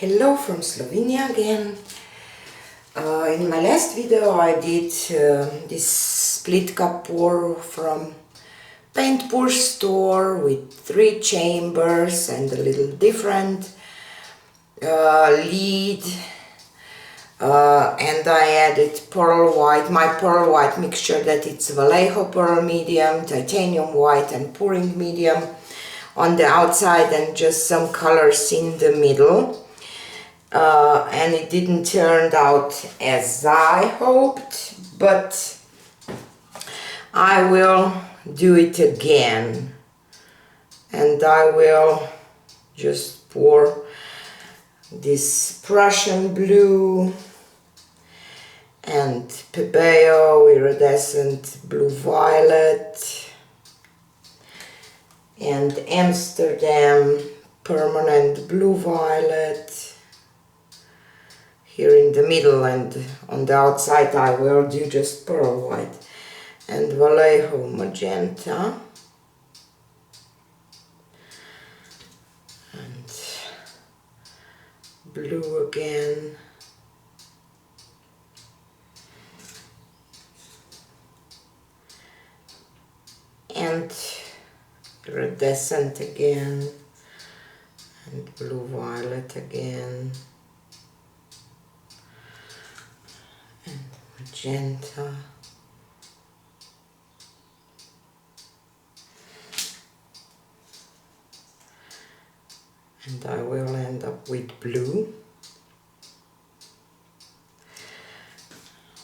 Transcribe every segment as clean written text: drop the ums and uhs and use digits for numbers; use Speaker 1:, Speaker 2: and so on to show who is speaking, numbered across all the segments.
Speaker 1: Hello from Slovenia again. In my last video I did this split cup pour from paint push store with 3 chambers and a little different lead, and I added pearl white, my pearl white mixture, that it's Vallejo pearl medium, titanium white and pouring medium on the outside, and just some colors in the middle. And it didn't turn out as I hoped, but I will do it again, and I will just pour this Prussian blue and Pebeo iridescent blue violet and Amsterdam permanent blue violet here in the middle, and on the outside I will do just pearl white and Vallejo magenta and blue again, and iridescent again and blue violet again and magenta and I will end up with blue.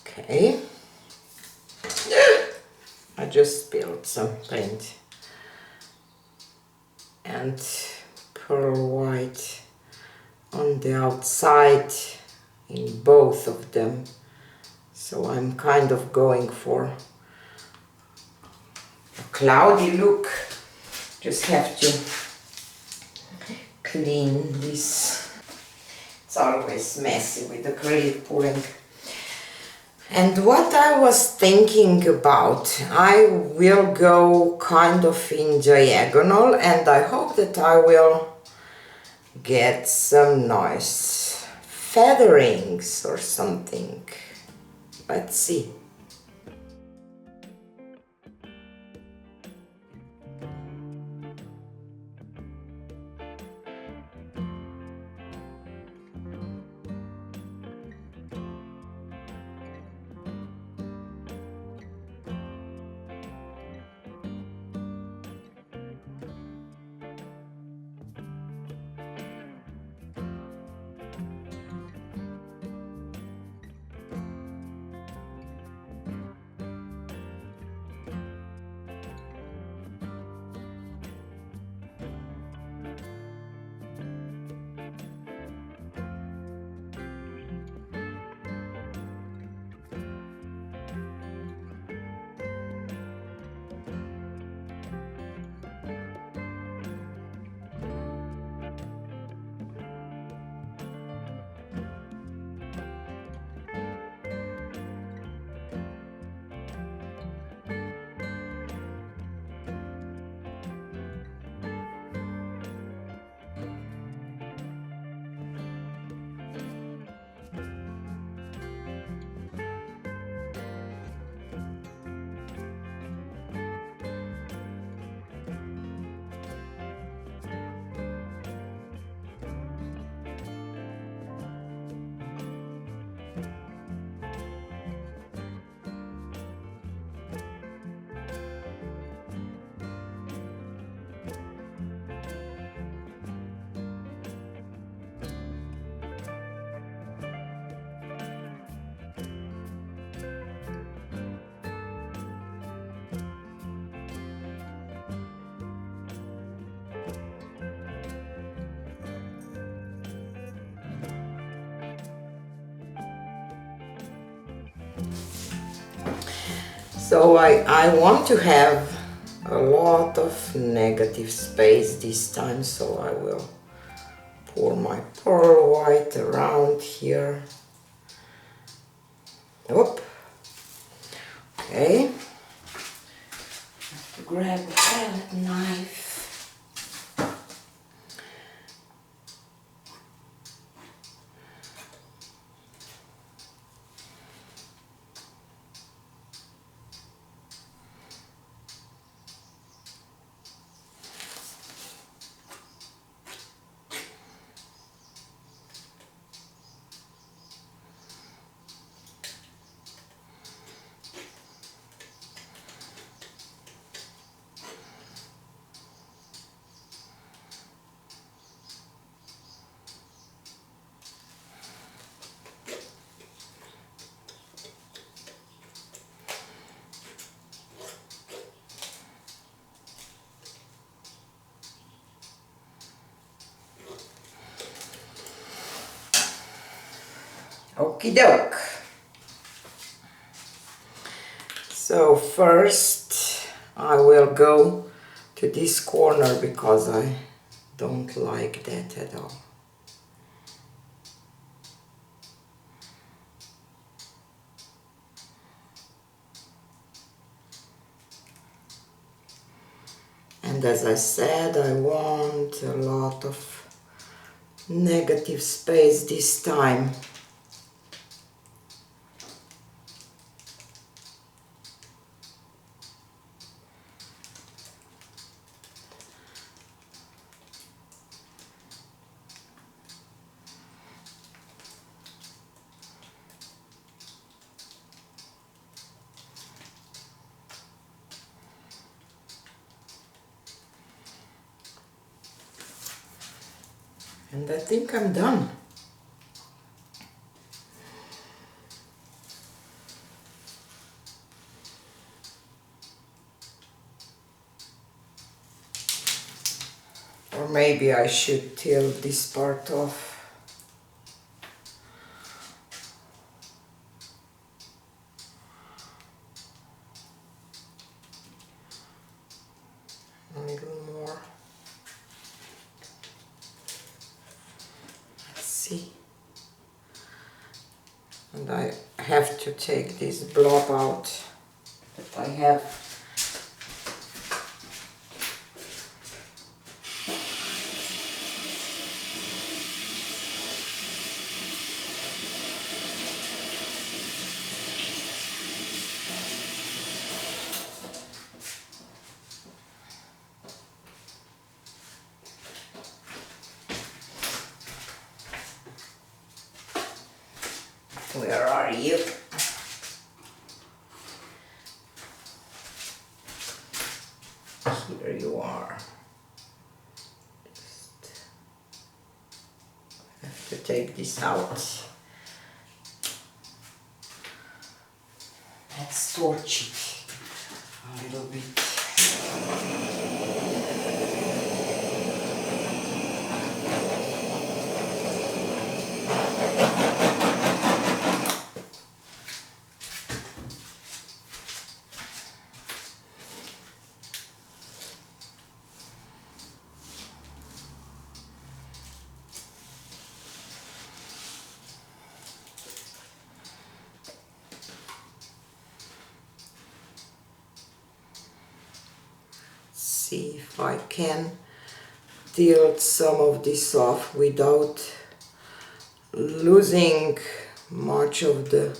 Speaker 1: Okay, I just spilled some paint, and pearl white on the outside in both of them, so I'm kind of going for a cloudy look. Just have to clean this. It's always messy with acrylic pouring. And what I was thinking about, I will go kind of in diagonal, and I hope that I will get some nice featherings or something. Let's see. So I want to have a lot of negative space this time, so I will pour my pearl white around here. Whoop. Okay. Have to grab a palette knife. Okie doke. So first I will go to this corner because I don't like that at all. And as I said, I want a lot of negative space this time. And I think I'm done. Or maybe I should tilt this part off. A little more. Let's see. And I have to take this blob out that I have. Where are you? Here you are. Just have to take this out. Let's torch it a little bit. See if I can tilt some of this off without losing much of the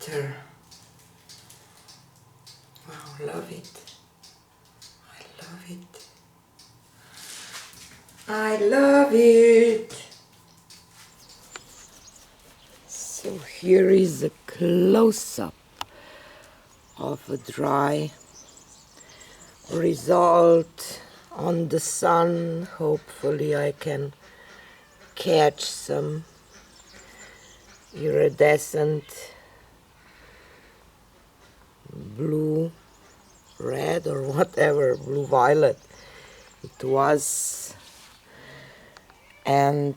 Speaker 1: better. Wow, love it. I love it. I love it. So here is a close-up of a dry result on the sun. Hopefully I can catch some iridescent blue, red or whatever, blue violet it was. And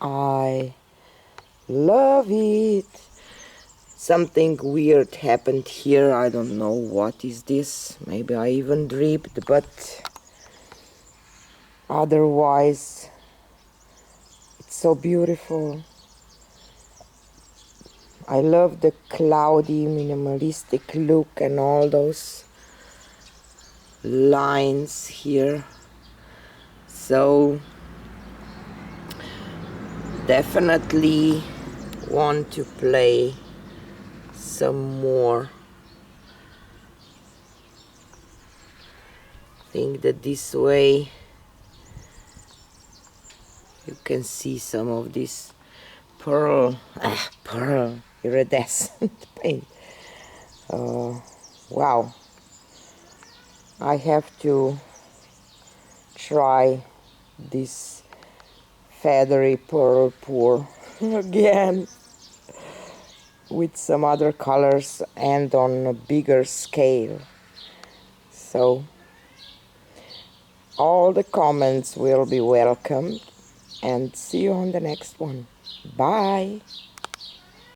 Speaker 1: I love it. Something weird happened here. I don't know what is this. Maybe I even dripped, but otherwise it's so beautiful. I love the cloudy, minimalistic look and all those lines here. So definitely want to play some more. I think that this way you can see some of this pearl iridescent paint. Wow, I have to try this feathery pearl pour again. with some other colors and on a bigger scale. So all the comments will be welcomed, and see you on the next one. Bye!